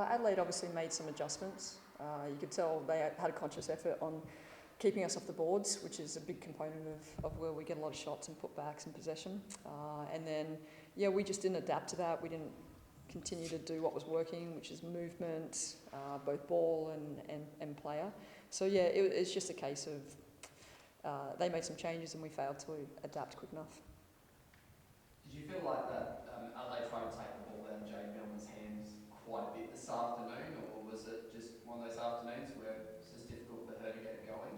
Adelaide obviously made some adjustments. You could tell they had a conscious effort on keeping us off the boards, which is a big component of where we get a lot of shots and putbacks and possession. And then, we just didn't adapt to that. We didn't continue to do what was working, which is movement, both ball and player. So it's just a case of they made some changes and we failed to adapt quick enough. Did you feel like that Adelaide tried to take the ball out of Jade Milner's hands quite a bit this afternoon, or was it just one of those afternoons where it's just difficult for her to get going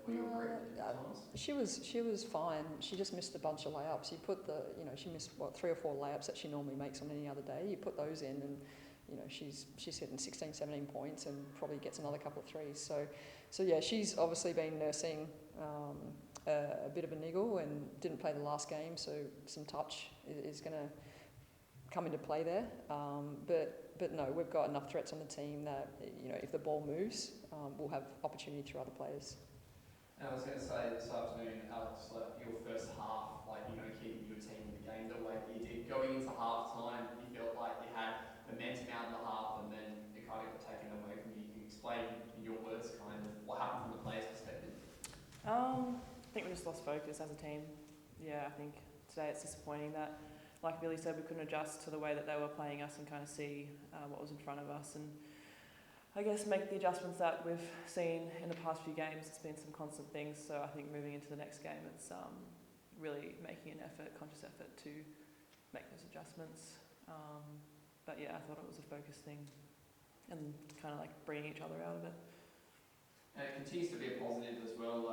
for your group at times? She was fine. She just missed a bunch of layups. You put she missed 3 or 4 layups that she normally makes on any other day. You put those in and she's hitting 16, 17 points and probably gets another couple of threes. So she's obviously been nursing a bit of a niggle and didn't play the last game, so some touch is going to come into play there. But no, we've got enough threats on the team that if the ball moves, we'll have opportunity through other players. And I was going to say this afternoon, Alex, your first half, keeping your team in the game the way that you did. Going into half time, you felt like you had momentum out in the half and then it kind of got taken away from you. Can you explain in your words kind of what happened from the players' perspective? I think we just lost focus as a team. I think today it's disappointing that, like Billy said, we couldn't adjust to the way that they were playing us and kind of see what was in front of us, and I guess make the adjustments that we've seen in the past few games. It's been some constant things, so I think moving into the next game, it's really making an conscious effort to make those adjustments. But I thought it was a focus thing and kind of like bringing each other out of it. And it continues to be a positive as well,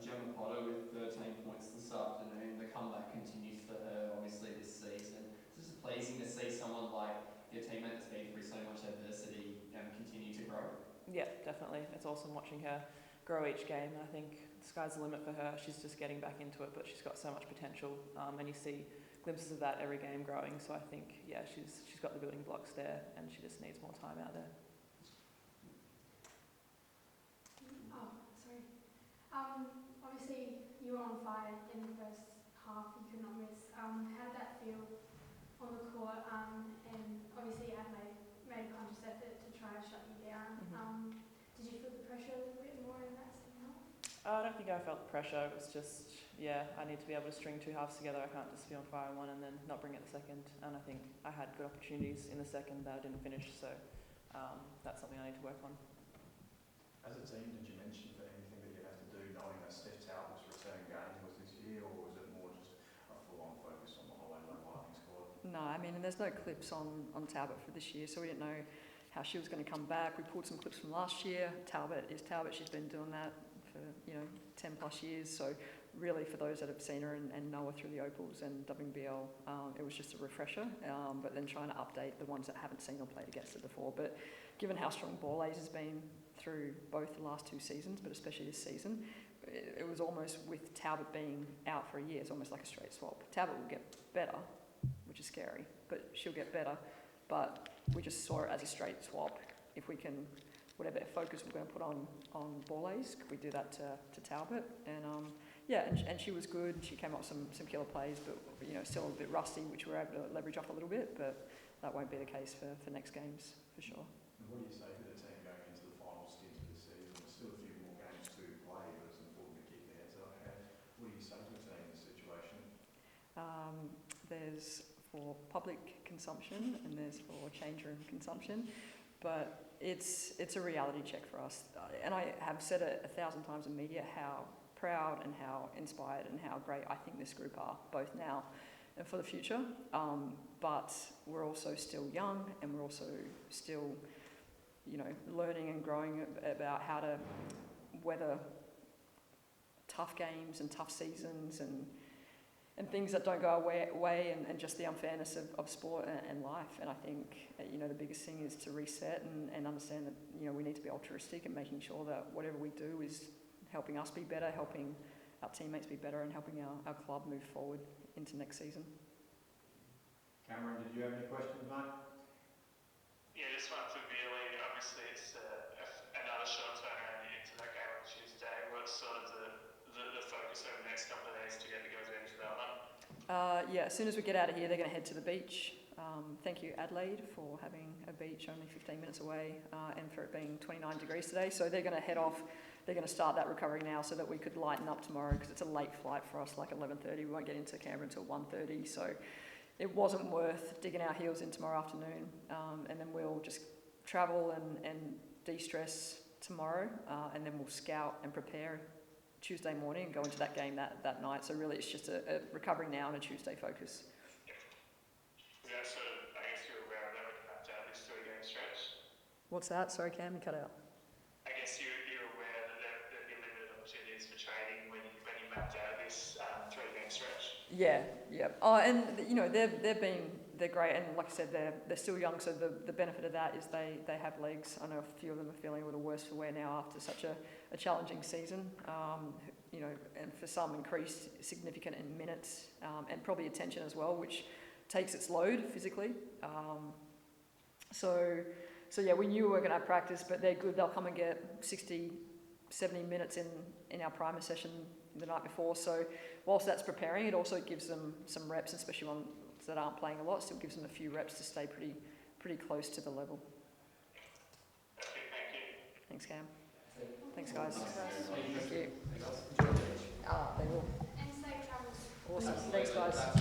Gemma Potter with 13 points this afternoon. The comeback continues for her, obviously, this season. It's just pleasing to see someone like your teammate that's been through so much adversity continue to grow. Yeah, definitely. It's awesome watching her grow each game. I think the sky's the limit for her. She's just getting back into it, but she's got so much potential, and you see glimpses of that every game growing. So I think, she's got the building blocks there, and she just needs more time out there. Obviously, you were on fire in the first half. You could not miss. How did that feel on the court? And obviously, Adelaide made a conscious effort to try to shut you down. Mm-hmm. Did you feel the pressure a little bit more in that second half? I don't think I felt the pressure. It was just, I need to be able to string 2 halves together. I can't just be on fire in one and then not bring it the second. And I think I had good opportunities in the second that I didn't finish. So that's something I need to work on. As a team, did you mention for anything that you have to do, knowing that Steph Talbot's return game was this year, or was it more just a full-on focus on the Adelaide Lightning squad? No, and there's no clips on Talbot for this year, so we didn't know how she was going to come back. We pulled some clips from last year. Talbot is Talbot. She's been doing that for 10 plus years. So really, for those that have seen her and know her through the Opals and WNBL, it was just a refresher. But then trying to update the ones that haven't seen or played against her before. But given how strong Ball A's has been through both the last 2 seasons, but especially this season, it was almost, with Talbot being out for a year, it's almost like a straight swap. Talbot will get better, which is scary, but she'll get better. But we just saw it as a straight swap. If we can, whatever focus we're going to put on Ball A's, could we do that to Talbot? And she was good. She came up with some killer plays, but still a bit rusty, which we're able to leverage up a little bit. But that won't be the case for next games for sure. And what do you say to the team going into the final stint of the season? There's still a few more games to play, but it's important to keep their heads up. What do you say to the team in this situation? There's for public consumption and there's for change room consumption, but it's a reality check for us. And I have said it 1,000 times in media how proud and how inspired and how great I think this group are, both now and for the future. But we're also still young, and we're also still, learning and growing about how to weather tough games and tough seasons and things that don't go our way and just the unfairness of sport and life. And I think, the biggest thing is to reset and understand that, we need to be altruistic and making sure that whatever we do is helping us be better, helping our teammates be better, and helping our club move forward into next season. Cameron, did you have any questions, mate? Yeah, this one for Billy. Obviously, it's another short turnaround into that game on Tuesday. What's sort of the focus over the next couple of days to get the girls ready for that one? As soon as we get out of here, they're going to head to the beach. Thank you, Adelaide, for having a beach only 15 minutes away and for it being 29 degrees today. So they're going to head off. They're going to start that recovery now so that we could lighten up tomorrow because it's a late flight for us, like 11:30. We won't get into Canberra until 1:30. So it wasn't worth digging our heels in tomorrow afternoon. And then we'll just travel and de-stress tomorrow. And then we'll scout and prepare Tuesday morning and go into that game that night. So really it's just a recovery now and a Tuesday focus. Yeah, so I guess you're aware of that when you mapped out this 3-game stretch? What's that? Sorry, Cam, you cut out. I guess you're aware that there'd be limited opportunities for training when you mapped out this 3-game stretch? Yeah. Oh, and you know they're great, and like I said, they're still young. So the benefit of that is they have legs. I know a few of them are feeling a little worse for wear now after such a challenging season. You know, and for some increased significant in minutes and probably attention as well, which takes its load physically. So yeah, we knew we were going to have practice, but they're good. They'll come and get 60, 70 minutes in our primer session the night before. So whilst that's preparing, it also gives them some reps, especially ones that aren't playing a lot. Still gives them a few reps to stay pretty close to the level. Okay, thank you. Thanks, Cam. Thanks, guys. Thank you. Thank you. Enjoy the beach. They will. And safe travels. Awesome. Thanks, guys.